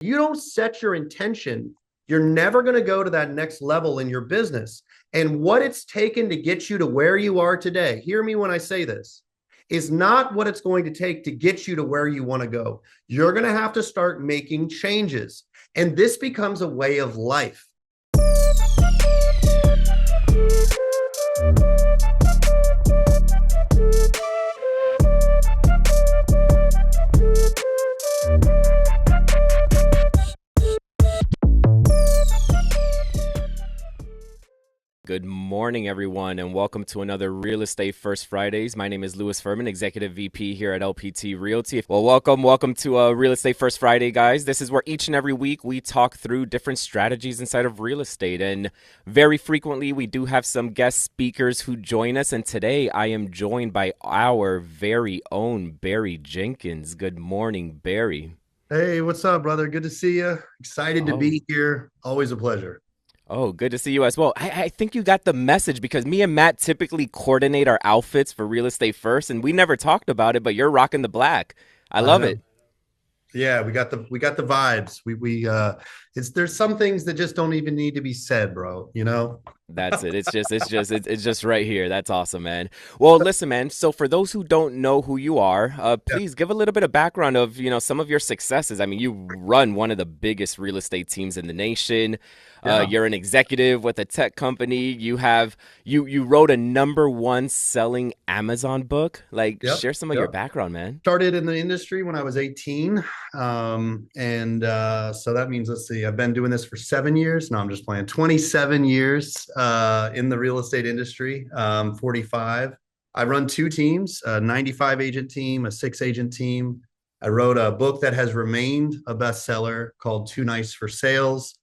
You don't set your intention, you're never going to go to that next level in your business. And what it's taken to get you to where you are today, hear me when I say this, is not what it's going to take to get you to where you want to go. You're going to have to start making changes. And this becomes a way of life. Good morning, everyone, and welcome to another Real Estate First Fridays. My name is Fermin, Executive VP here at LPT Realty. Well, welcome to Real Estate First Friday, guys. This is where each and every week we talk through different strategies inside of real estate, and very frequently we do have some guest speakers who join us. And today I am joined by our very own Barry Jenkins. Good morning, Barry. Hey, what's up, brother? Good to see you. Excited to Oh. be here. Always a pleasure. Oh, good to see you as well. I think you got the message because me and Matt typically coordinate our outfits for Real Estate First, and we never talked about it, but you're rocking the black. I I love know. it. Yeah, we got the vibes. We it's there's some things that just don't even need to be said, bro, you know? That's it. It's just right here. That's awesome, man. Well, listen, man. So for those who don't know who you are, Yeah. please give a little bit of background of, some of your successes. I mean, you run one of the biggest real estate teams in the nation. Yeah. You're an executive with a tech company. You wrote a #1 selling Amazon book. Like, Yep. share some of your Yep. background, man. Started in the industry when I was 18. And so that means, let's see, I've been doing this for 7 years. No, I'm just playing. 27 years in the real estate industry, 45. I run two teams, a 95 agent team, a 6 agent team. I wrote a book that has remained a bestseller called Too Nice for Sales.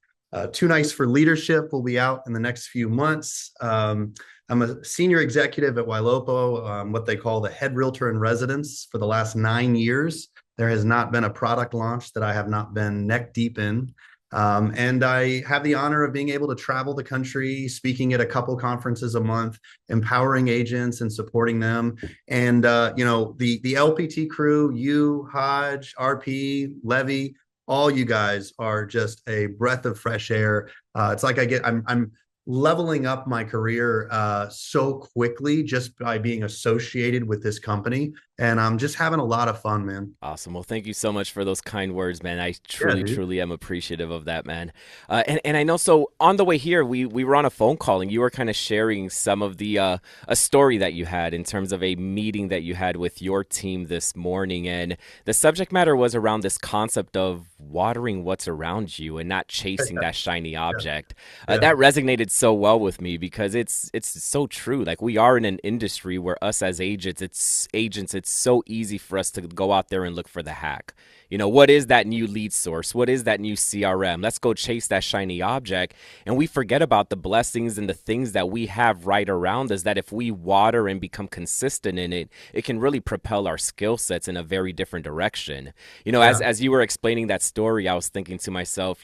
Too Nice for Leadership will be out in the next few months. I'm a senior executive at Ylopo, what they call the head realtor in residence for the last 9 years. There has not been a product launch that I have not been neck deep in. And I have the honor of being able to travel the country, speaking at a couple conferences a month, empowering agents and supporting them. And the LPT crew, you, Hodge, RP, Levy, all you guys are just a breath of fresh air. It's like I'm leveling up my career so quickly just by being associated with this company, and I'm just having a lot of fun, man. Awesome. Well, thank you so much for those kind words, man. I Yeah, truly, dude. truly am appreciative of that, man. And I know. So on the way here, we were on a phone call, and you were kind of sharing some of the a story that you had in terms of a meeting that you had with your team this morning, and the subject matter was around this concept of watering what's around you and not chasing that shiny Yeah, object. yeah, That resonated so well with me because it's so true. Like, we are in an industry where us as agents, it's so easy for us to go out there and look for the hack. What is that new lead source? What is that new CRM? Let's go chase that shiny object. And we forget about the blessings and the things that we have right around us, that if we water and become consistent in it, it can really propel our skill sets in a very different direction. As yeah, as you were explaining that story, I was thinking to myself,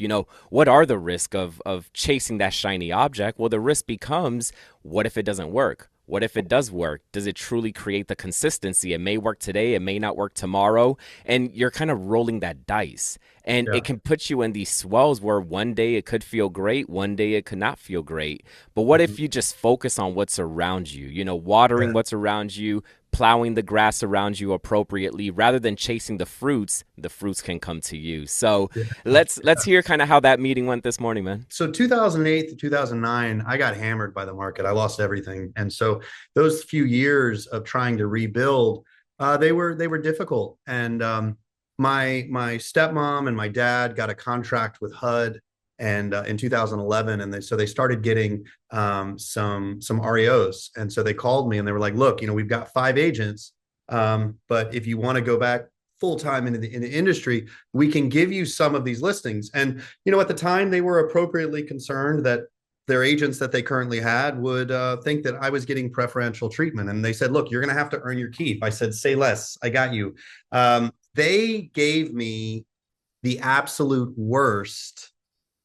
what are the risk of chasing that shiny object? Well, the risk becomes, what if it doesn't work? What if it does work? Does it truly create the consistency? It may work today, it may not work tomorrow, and you're kind of rolling that dice. And yeah, it can put you in these swells where one day it could feel great, one day it could not feel great. But what mhm, if you just focus on what's around you, watering yeah, what's around you, plowing the grass around you appropriately, rather than chasing the fruits can come to you. So yeah. let's hear kind of how that meeting went this morning, man. So 2008 to 2009, I got hammered by the market. I lost everything, and so those few years of trying to rebuild, they were difficult. And my stepmom and my dad got a contract with HUD, and in 2011, and they started getting some REOs, and so they called me and they were like, "Look, we've got 5 agents, but if you want to go back full time in the industry, we can give you some of these listings." And at the time, they were appropriately concerned that their agents that they currently had would think that I was getting preferential treatment. And they said, "Look, you're going to have to earn your keep." I said, "Say less. I got you." They gave me the absolute worst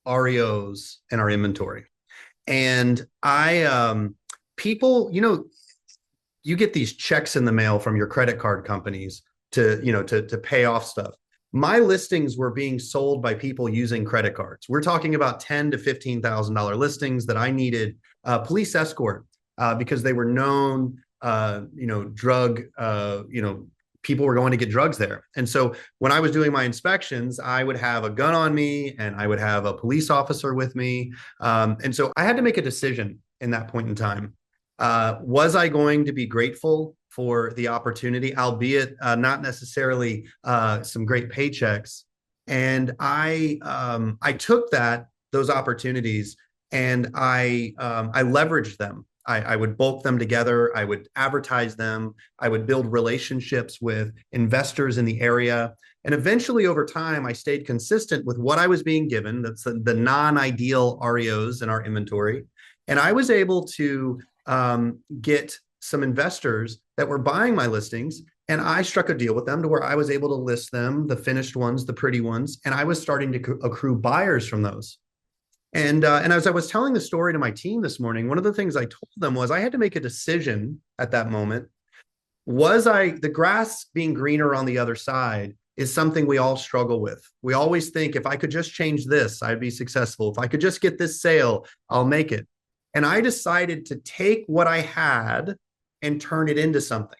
REOs in our inventory. And people, you get these checks in the mail from your credit card companies to pay off stuff. my listings were being sold by people using credit cards. We're talking about $10,000 to $15,000 listings that I needed police escort because they were known, drug, people were going to get drugs there. And so when I was doing my inspections, I would have a gun on me and I would have a police officer with me. And so I had to make a decision in that point in time. Was I going to be grateful for the opportunity, albeit not necessarily some great paychecks? And I took those opportunities and I leveraged them. I would bulk them together. I would advertise them. I would build relationships with investors in the area. And eventually, over time, I stayed consistent with what I was being given. That's the non-ideal REOs in our inventory. And I was able to get some investors that were buying my listings. And I struck a deal with them to where I was able to list them, the finished ones, the pretty ones. And I was starting to accrue buyers from those. And as I was telling the story to my team this morning, one of the things I told them was I had to make a decision at that moment. The grass being greener on the other side is something we all struggle with. We always think if I could just change this, I'd be successful. If I could just get this sale, I'll make it. And I decided to take what I had and turn it into something.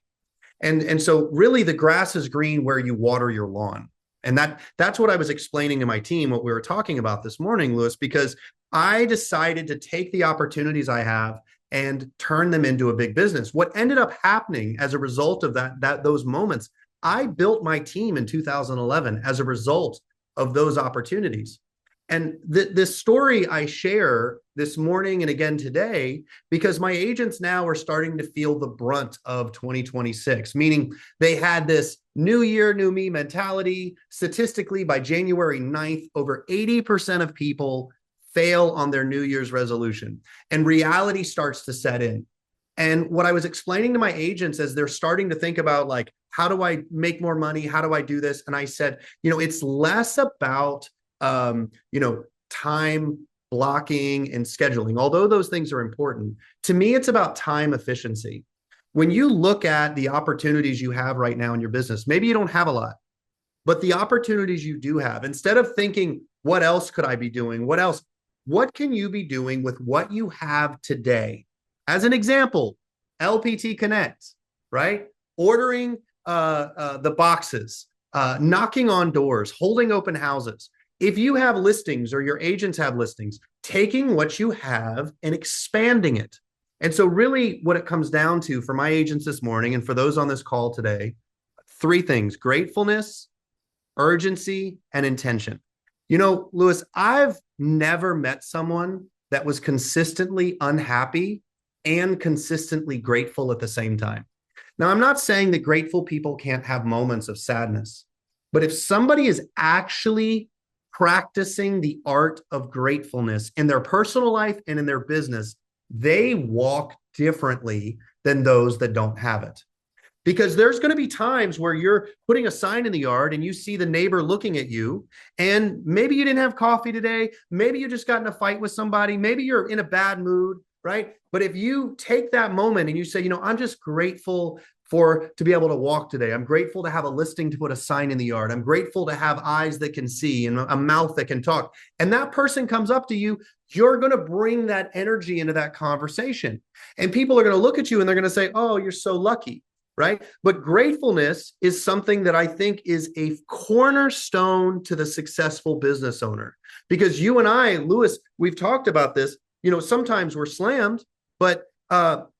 And so really the grass is green where you water your lawn. And that's what I was explaining to my team, what we were talking about this morning, Lewis, because I decided to take the opportunities I have and turn them into a big business. What ended up happening as a result of those moments, I built my team in 2011 as a result of those opportunities. And this story I share this morning and again today, because my agents now are starting to feel the brunt of 2026, meaning they had this new year, new me mentality. Statistically, by January 9th, over 80% of people fail on their New Year's resolution, and reality starts to set in. And what I was explaining to my agents as they're starting to think about, like, how do I make more money? How do I do this? And I said, it's less about time blocking and scheduling, although those things are important. To me, it's about time efficiency. When you look at the opportunities you have right now in your business, maybe you don't have a lot, but the opportunities you do have, instead of thinking, what else could I be doing? What can you be doing with what you have today? As an example, LPT Connect, right? Ordering the boxes, knocking on doors, holding open houses. If you have listings or your agents have listings, taking what you have and expanding it. And so really what it comes down to for my agents this morning and for those on this call today, 3 things: gratefulness, urgency, and intention. Lewis, I've never met someone that was consistently unhappy and consistently grateful at the same time. Now, I'm not saying that grateful people can't have moments of sadness, but if somebody is actually practicing the art of gratefulness in their personal life and in their business, they walk differently than those that don't have it. Because there's going to be times where you're putting a sign in the yard and you see the neighbor looking at you, and maybe you didn't have coffee today. Maybe you just got in a fight with somebody. Maybe you're in a bad mood, right? But if you take that moment and you say, I'm just grateful to be able to walk today. I'm grateful to have a listing to put a sign in the yard. I'm grateful to have eyes that can see and a mouth that can talk. And that person comes up to you, you're going to bring that energy into that conversation. And people are going to look at you and they're going to say, oh, you're so lucky, right? But gratefulness is something that I think is a cornerstone to the successful business owner. Because you and I, Lewis, we've talked about this, sometimes we're slammed, but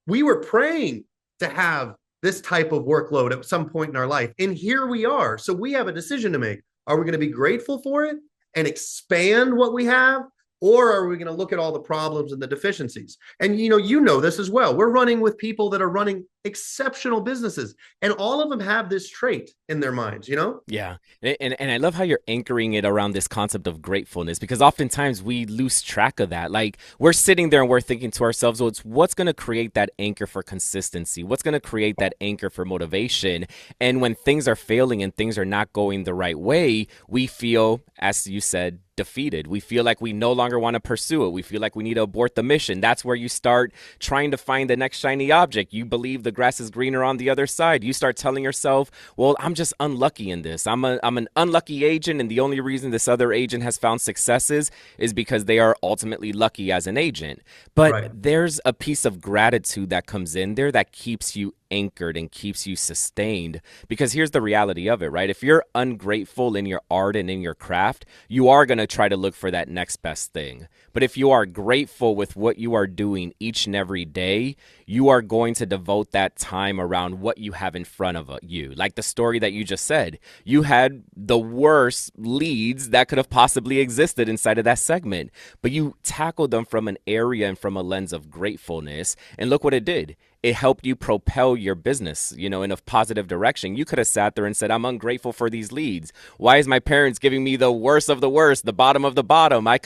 we were praying to have this type of workload at some point in our life. And here we are. So we have a decision to make. Are we going to be grateful for it and expand what we have? Or are we going to look at all the problems and the deficiencies? And you know this as well. We're running with people that are running exceptional businesses, and all of them have this trait in their minds, Yeah. And I love how you're anchoring it around this concept of gratefulness, because oftentimes we lose track of that. Like, we're sitting there and we're thinking to ourselves, well, it's what's going to create that anchor for consistency? What's going to create that anchor for motivation? And when things are failing and things are not going the right way, we feel, as you said, defeated. We feel like we no longer want to pursue it. We feel like we need to abort the mission. That's where you start trying to find the next shiny object. You believe the grass is greener on the other side. You start telling yourself, well, I'm just unlucky in this. I'm an unlucky agent, and the only reason this other agent has found successes is because they are ultimately lucky as an agent. But Right. there's a piece of gratitude that comes in there that keeps you anchored and keeps you sustained, because here's the reality of it, right? If you're ungrateful in your art and in your craft, you are going to try to look for that next best thing. But if you are grateful with what you are doing each and every day, you are going to devote that time around what you have in front of you. Like the story that you just said, you had the worst leads that could have possibly existed inside of that segment, but you tackled them from an area and from a lens of gratefulness. And look what it did. It helped you propel your business, in a positive direction. You could have sat there and said, I'm ungrateful for these leads. Why is my parents giving me the worst of the worst, the bottom of the bottom? Why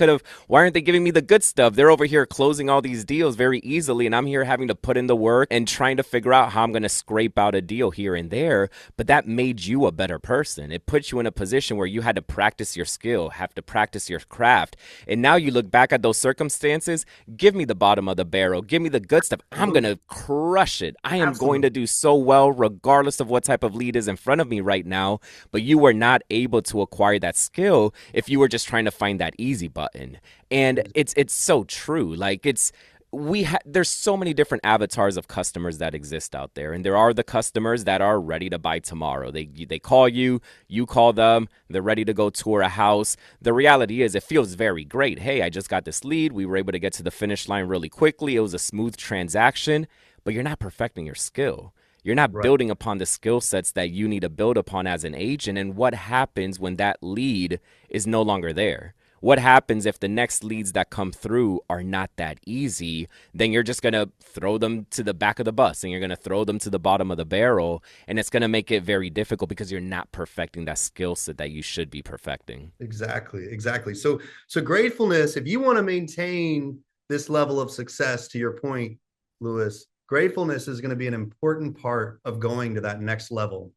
aren't they giving me the good stuff? They're over here closing all these deals very easily, and I'm here having to put in the work and trying to figure out how I'm going to scrape out a deal here and there. But that made you a better person. It put you in a position where you had to practice your skill, have to practice your craft. And now you look back at those circumstances, give me the bottom of the barrel, give me the good stuff. I'm going to crush it. I am going Absolutely. to do so well regardless of what type of lead is in front of me right now. But you were not able to acquire that skill if you were just trying to find that easy button. And it's so true. Like there's so many different avatars of customers that exist out there, and there are the customers that are ready to buy tomorrow. They call you, you call them, they're ready to go tour a house. The reality is it feels very great. Hey, I just got this lead. We were able to get to the finish line really quickly. It was a smooth transaction, but you're not perfecting your skill. You're not Right. building upon the skill sets that you need to build upon as an agent. And what happens when that lead is no longer there? What happens if the next leads that come through are not that easy? Then you're just going to throw them to the back of the bus, and you're going to throw them to the bottom of the barrel. And it's going to make it very difficult because you're not perfecting that skill set that you should be perfecting. Exactly. Exactly. So gratefulness, if you want to maintain this level of success, to your point, Lewis, gratefulness is going to be an important part of going to that next level.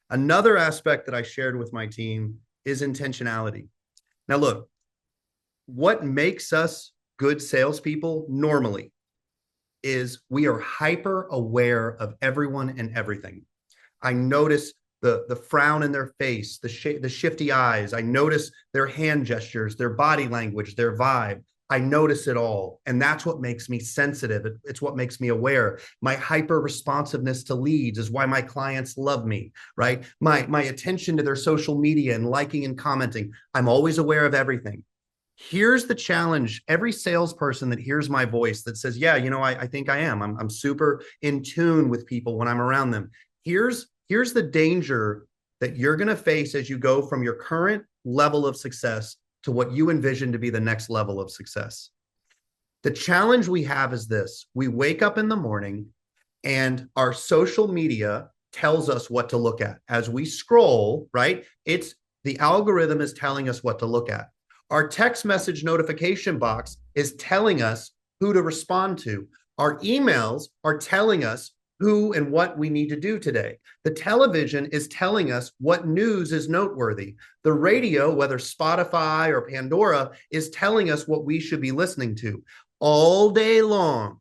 Another aspect that I shared with my team is intentionality. Now, look, what makes us good salespeople normally is we are hyper aware of everyone and everything. I notice the frown in their face, the shifty eyes. I notice their hand gestures, their body language, their vibe. I notice it all. And that's what makes me sensitive. It's what makes me aware. My hyper responsiveness to leads is why my clients love me, right? My attention to their social media and liking and commenting. I'm always aware of everything. Here's the challenge. Every salesperson that hears my voice that says, yeah, I think I am. I'm super in tune with people when I'm around them. Here's the danger that you're going to face as you go from your current level of success to what you envision to be the next level of success. The challenge we have is this. We wake up in the morning and our social media tells us what to look at. As we scroll, right? It's the algorithm is telling us what to look at. Our text message notification box is telling us who to respond to. Our emails are telling us who and what we need to do today. The television is telling us what news is noteworthy. The radio, whether Spotify or Pandora, is telling us what we should be listening to. All day long,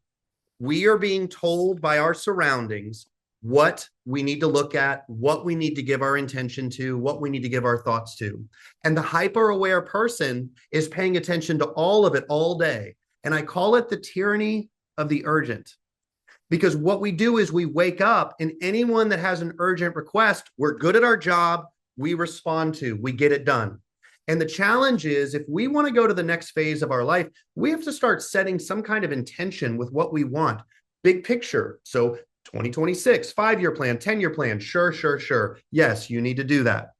we are being told by our surroundings what we need to look at, what we need to give our intention to, what we need to give our thoughts to. And the hyper aware person is paying attention to all of it all day. And I call it the tyranny of the urgent. Because what we do is we wake up, and anyone that has an urgent request, we're good at our job, we respond to, we get it done. And the challenge is, if we want to go to the next phase of our life, we have to start setting some kind of intention with what we want. Big picture. So 2026, 5-year plan, 10-year plan. Sure, sure, sure. Yes, you need to do that.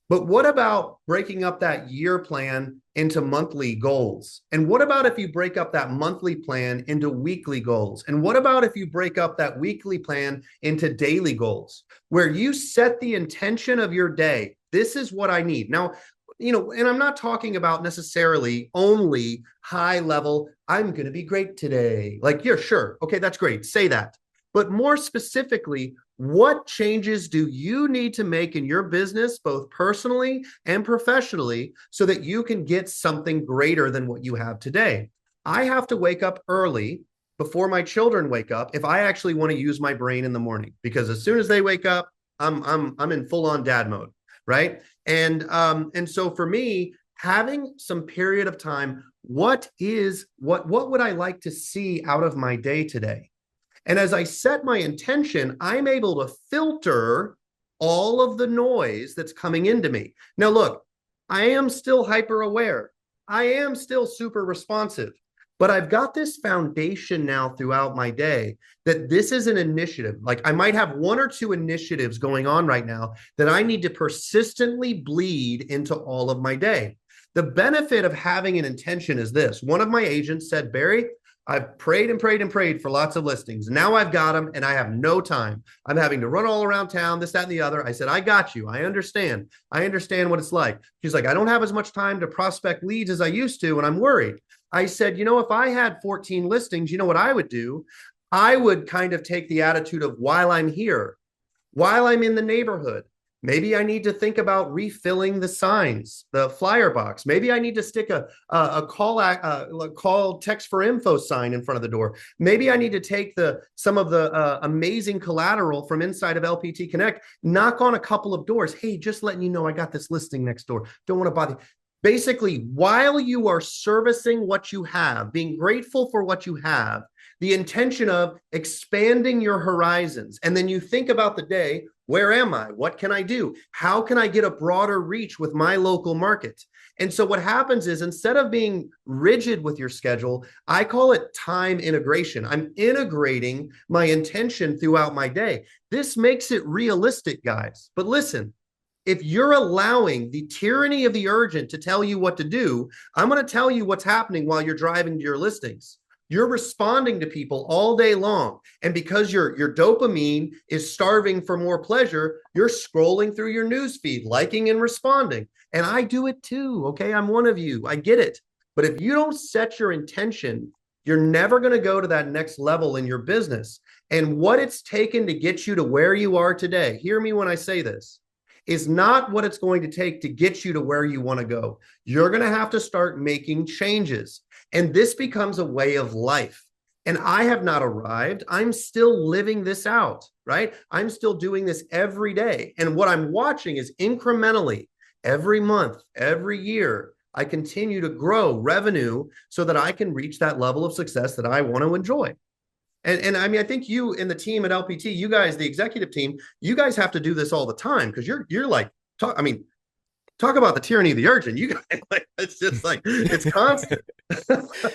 But what about breaking up that year plan into monthly goals? And what about if you break up that monthly plan into weekly goals? And what about if you break up that weekly plan into daily goals, where you set the intention of your day? This is what I need. Now, and I'm not talking about necessarily only high level, I'm going to be great today. Like, yeah, sure. Okay, that's great. Say that. But more specifically, what changes do you need to make in your business, both personally and professionally, so that you can get something greater than what you have today? I have to wake up early before my children wake up if I actually want to use my brain in the morning, because as soon as they wake up, I'm in full on dad mode, right? And so for me, having some period of time, what would I like to see out of my day today? And as I set my intention, I'm able to filter all of the noise that's coming into me. Now, look, I am still hyper aware. I am still super responsive, but I've got this foundation now throughout my day that this is an initiative. Like I might have one or two initiatives going on right now that I need to persistently bleed into all of my day. The benefit of having an intention is this. One of my agents said, Barry, I've prayed and prayed and prayed for lots of listings. Now I've got them and I have no time. I'm having to run all around town, this, that, and the other. I said, I got you. I understand. I understand what it's like. She's like, I don't have as much time to prospect leads as I used to, and I'm worried. I said, if I had 14 listings, you know what I would do? I would kind of take the attitude of while I'm here, while I'm in the neighborhood, maybe I need to think about refilling the signs, the flyer box. Maybe I need to stick a call text for info sign in front of the door. Maybe I need to take some of the amazing collateral from inside of LPT Connect, knock on a couple of doors. Hey, just letting you know I got this listing next door. Don't want to bother you. Basically, while you are servicing what you have, being grateful for what you have, the intention of expanding your horizons. And then you think about the day, where am I? What can I do? How can I get a broader reach with my local market? And so what happens is, instead of being rigid with your schedule, I call it time integration. I'm integrating my intention throughout my day. This makes it realistic, guys. But listen, if you're allowing the tyranny of the urgent to tell you what to do, I'm going to tell you what's happening while you're driving to your listings. You're responding to people all day long. And because your dopamine is starving for more pleasure, you're scrolling through your news feed, liking and responding. And I do it too. Okay. I'm one of you. I get it. But if you don't set your intention, you're never going to go to that next level in your business. And what it's taken to get you to where you are today, hear me when I say this, is not what it's going to take to get you to where you want to go. You're going to have to start making changes. And this becomes a way of life. And I have not arrived. I'm still living this out, right? I'm still doing this every day. And what I'm watching is incrementally, every month, every year, I continue to grow revenue so that I can reach that level of success that I want to enjoy. And I mean, I think you and the team at LPT, you guys, the executive team, you guys have to do this all the time, because you're like, talk about the tyranny of the urgent. You guys, like, it's just like, it's constant.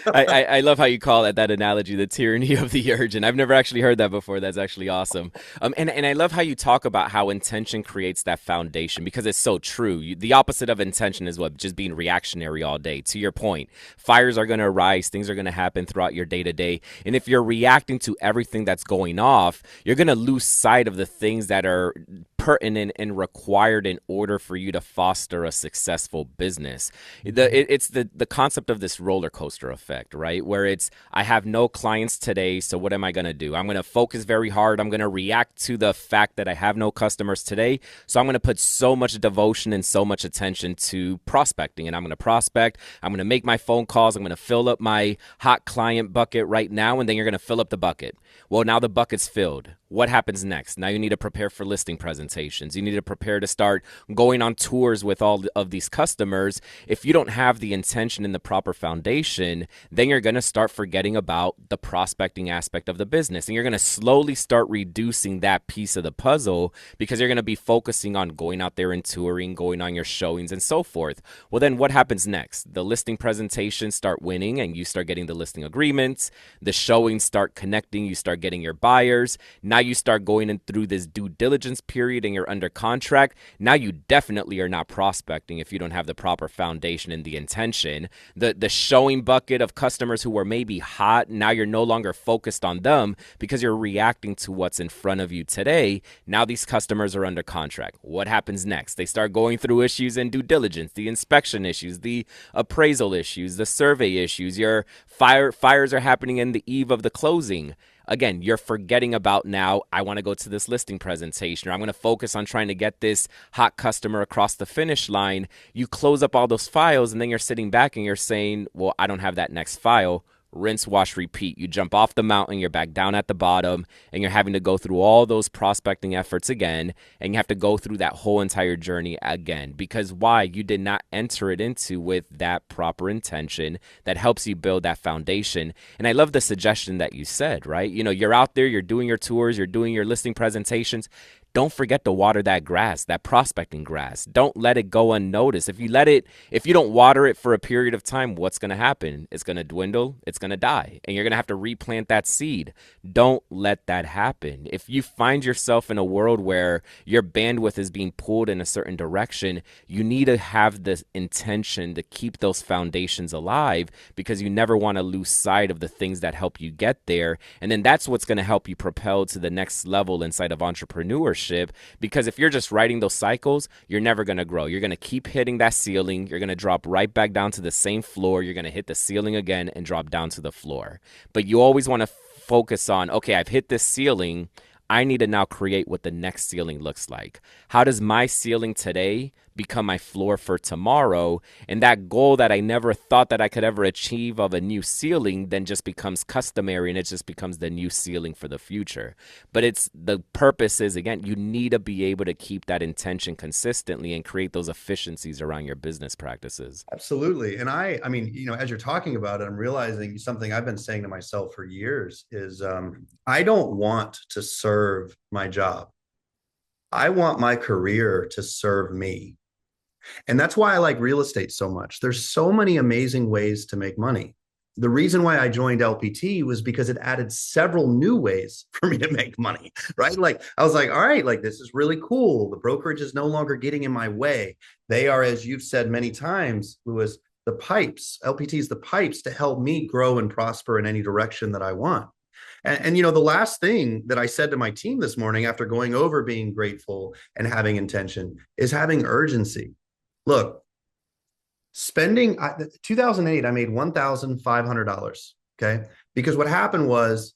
I love how you call it, that analogy, the tyranny of the urgent. I've never actually heard that before. That's actually awesome. And I love how you talk about how intention creates that foundation, because it's so true. The opposite of intention is what? Just being reactionary all day. To your point, fires are going to arise. Things are going to happen throughout your day to day. And if you're reacting to everything that's going off, you're going to lose sight of the things that are pertinent and required in order for you to foster a successful business. It's the concept of this roller coaster effect, right? Where it's, I have no clients today, so what am I going to do? I'm going to focus very hard. I'm going to react to the fact that I have no customers today. So I'm going to put so much devotion and so much attention to prospecting, and I'm going to prospect. I'm going to make my phone calls. I'm going to fill up my hot client bucket right now, and then you're going to fill up the bucket. Well, now the bucket's filled. What happens next? Now you need to prepare for listing presentations. You need to prepare to start going on tours with all of these customers. If you don't have the intention and the proper foundation, then you're going to start forgetting about the prospecting aspect of the business. And you're going to slowly start reducing that piece of the puzzle, because you're going to be focusing on going out there and touring, going on your showings and so forth. Well, then what happens next? The listing presentations start winning and you start getting the listing agreements. The showings start connecting. You start getting your buyers. Now you start going in through this due diligence period and you're under contract. Now you definitely are not prospecting if you don't have the proper foundation and the intention. The showing bucket of customers who were maybe hot, now you're no longer focused on them because you're reacting to what's in front of you today. Now these customers are under contract. What happens next? They start going through issues in due diligence, the inspection issues, the appraisal issues, the survey issues. Your fires are happening in the eve of the closing. Again, you're forgetting about, now, I want to go to this listing presentation, or I'm going to focus on trying to get this hot customer across the finish line. You close up all those files and then you're sitting back and you're saying, well, I don't have that next file. rinse, wash, repeat. You jump off the mountain, you're back down at the bottom, and you're having to go through all those prospecting efforts again, and you have to go through that whole entire journey again. Because why? You did not enter it into with that proper intention that helps you build that foundation. And I love the suggestion that you said, right? You know, you're out there, you're doing your tours, you're doing your listing presentations. Don't forget to water that grass, that prospecting grass. Don't let it go unnoticed. If you don't water it for a period of time, what's going to happen? It's going to dwindle, it's going to die, and you're going to have to replant that seed. Don't let that happen. If you find yourself in a world where your bandwidth is being pulled in a certain direction, you need to have the intention to keep those foundations alive, because you never want to lose sight of the things that help you get there. And then that's what's going to help you propel to the next level inside of entrepreneurship. Because if you're just riding those cycles, you're never going to grow. You're going to keep hitting that ceiling. You're going to drop right back down to the same floor. You're going to hit the ceiling again and drop down to the floor. But you always want to focus on, okay, I've hit this ceiling. I need to now create what the next ceiling looks like. How does my ceiling today become my floor for tomorrow? And that goal that I never thought that I could ever achieve of a new ceiling then just becomes customary, and it just becomes the new ceiling for the future. But it's the purpose is, again, you need to be able to keep that intention consistently and create those efficiencies around your business practices. Absolutely. And I mean, you know, as you're talking about it, I'm realizing something I've been saying to myself for years is I don't want to serve my job. I want my career to serve me. And that's why I like real estate so much. There's so many amazing ways to make money. The reason why I joined LPT was because it added several new ways for me to make money, right? Like I was like, all right, like this is really cool. The brokerage is no longer getting in my way. They are, as you've said many times, Louis, the pipes. LPT is the pipes to help me grow and prosper in any direction that I want. And you know, the last thing that I said to my team this morning after going over being grateful and having intention is having urgency. Look, spending 2008, I made $1,500. Okay. Because what happened was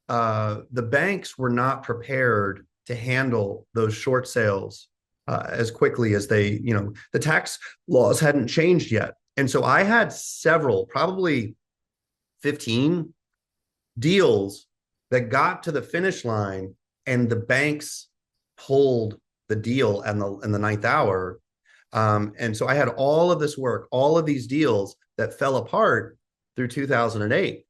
the banks were not prepared to handle those short sales as quickly as they, you know, the tax laws hadn't changed yet. And so I had several, probably 15 deals that got to the finish line, and the banks pulled the deal in the ninth hour. And so I had all of this work, all of these deals that fell apart through 2008.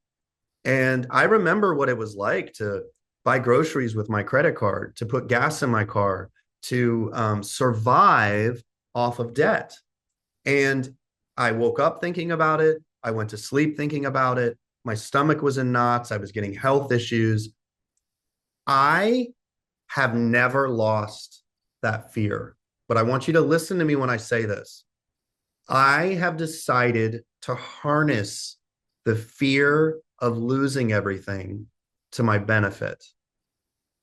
And I remember what it was like to buy groceries with my credit card, to put gas in my car, to survive off of debt. And I woke up thinking about it. I went to sleep thinking about it. My stomach was in knots. I was getting health issues. I have never lost that fear. But I want you to listen to me when I say this. I have decided to harness the fear of losing everything to my benefit.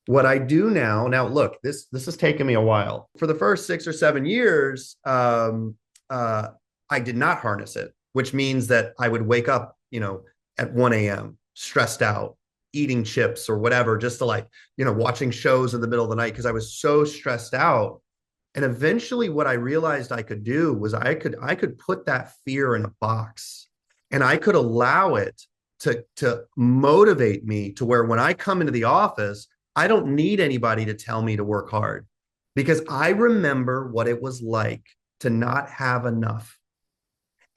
What I do now look, this has taken me a while. For the first 6 or 7 years, I did not harness it, which means that I would wake up, you know, at 1 a.m., stressed out, eating chips or whatever, just to like, you know, watching shows in the middle of the night because I was so stressed out. And eventually what I realized I could do was I could put that fear in a box, and I could allow it to motivate me to where when I come into the office, I don't need anybody to tell me to work hard, because I remember what it was like to not have enough.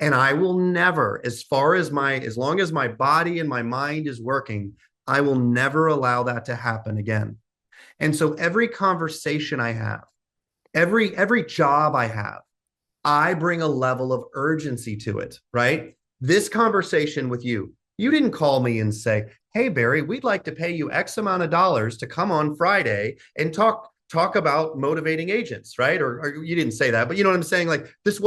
And I will never, as long as my body and my mind is working, I will never allow that to happen again. And so every conversation I have, every job I have, I bring a level of urgency to it, right? This conversation with you didn't call me and say, hey, Barry, we'd like to pay you X amount of dollars to come on Friday and talk about motivating agents, right? Or you didn't say that, but you know what I'm saying? Like this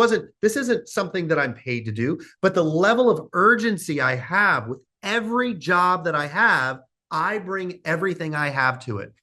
isn't something that I'm paid to do, but the level of urgency I have with every job that I have, I bring everything I have to it.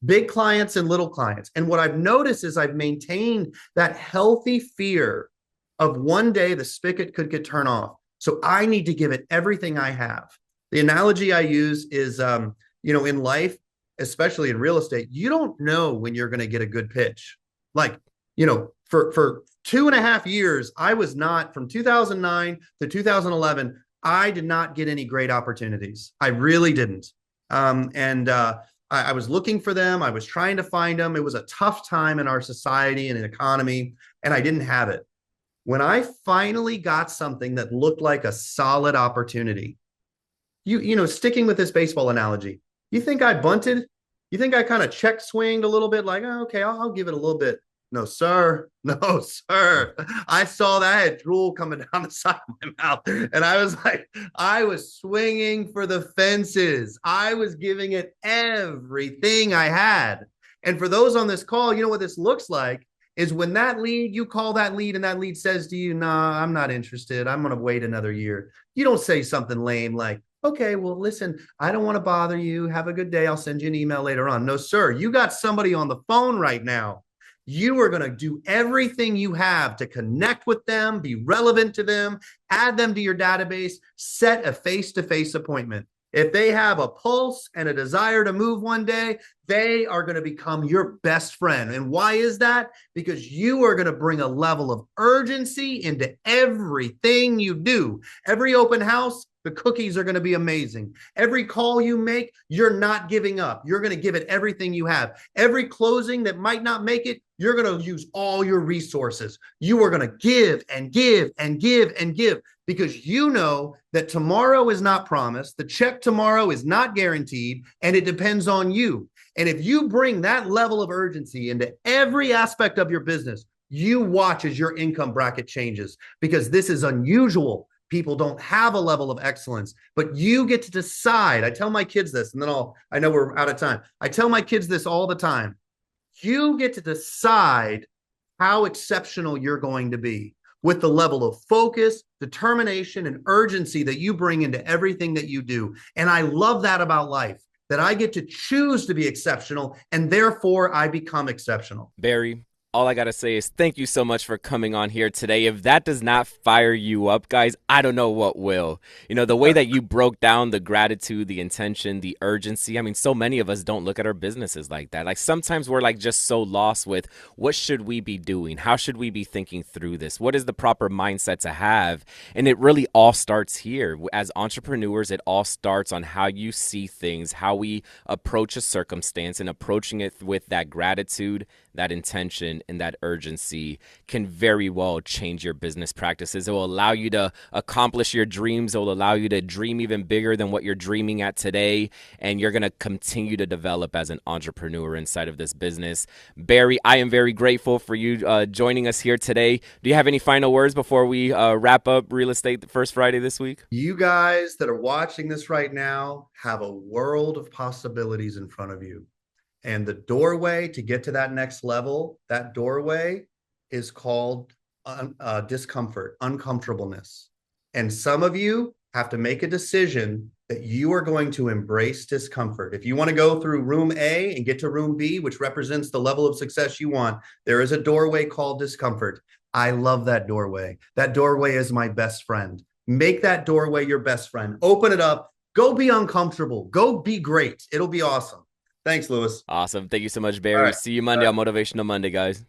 Big clients and little clients. And what I've noticed is I've maintained that healthy fear of one day the spigot could get turned off. So I need to give it everything I have. The analogy I use is, you know, in life, especially in real estate, you don't know when you're going to get a good pitch. Like, you know, for 2.5 years, I was not, from 2009 to 2011, I did not get any great opportunities. I really didn't. And I was looking for them. I was trying to find them. It was a tough time in our society and an economy, and I didn't have it. When I finally got something that looked like a solid opportunity, sticking with this baseball analogy, you think I bunted? You think I kind of check swinged a little bit, like, oh, okay, I'll give it a little bit. No, sir. No, sir. I saw that I had drool coming down the side of my mouth. And I was like, I was swinging for the fences. I was giving it everything I had. And for those on this call, you know what this looks like is when that lead, you call that lead and that lead says to you, nah, I'm not interested. I'm going to wait another year. You don't say something lame like, okay, well, listen, I don't want to bother you. Have a good day. I'll send you an email later on. No, sir, you got somebody on the phone right now. You are going to do everything you have to connect with them, be relevant to them, add them to your database, set a face-to-face appointment. If they have a pulse and a desire to move one day, they are going to become your best friend. And why is that? Because you are going to bring a level of urgency into everything you do. Every open house, the cookies are going to be amazing. Every call you make, you're not giving up. You're going to give it everything you have. Every closing that might not make it, you're going to use all your resources. You are going to give and give and give and give because you know that tomorrow is not promised. The check tomorrow is not guaranteed, and it depends on you. And if you bring that level of urgency into every aspect of your business, you watch as your income bracket changes because this is unusual. People don't have a level of excellence, but you get to decide. I tell my kids this, and then I know we're out of time. I tell my kids this all the time. You get to decide how exceptional you're going to be with the level of focus, determination, and urgency that you bring into everything that you do. And I love that about life, that I get to choose to be exceptional, and therefore I become exceptional. Barry, all I got to say is thank you so much for coming on here today. If that does not fire you up, guys, I don't know what will. You know, the way that you broke down the gratitude, the intention, the urgency. I mean, so many of us don't look at our businesses like that. Like sometimes we're like just so lost with what should we be doing? How should we be thinking through this? What is the proper mindset to have? And it really all starts here. As entrepreneurs, it all starts on how you see things, how we approach a circumstance, and approaching it with that gratitude, that intention, and that urgency can very well change your business practices. It will allow you to accomplish your dreams. It will allow you to dream even bigger than what you're dreaming at today. And you're going to continue to develop as an entrepreneur inside of this business. Barry, I am very grateful for you joining us here today. Do you have any final words before we wrap up Real Estate First Friday this week? You guys that are watching this right now have a world of possibilities in front of you. And the doorway to get to that next level, that doorway is called discomfort, uncomfortableness. And some of you have to make a decision that you are going to embrace discomfort. If you want to go through room A and get to room B, which represents the level of success you want, there is a doorway called discomfort. I love that doorway. That doorway is my best friend. Make that doorway your best friend. Open it up. Go be uncomfortable. Go be great. It'll be awesome. Thanks, Lewis. Awesome. Thank you so much, Barry. See you Monday on Motivational Monday, guys.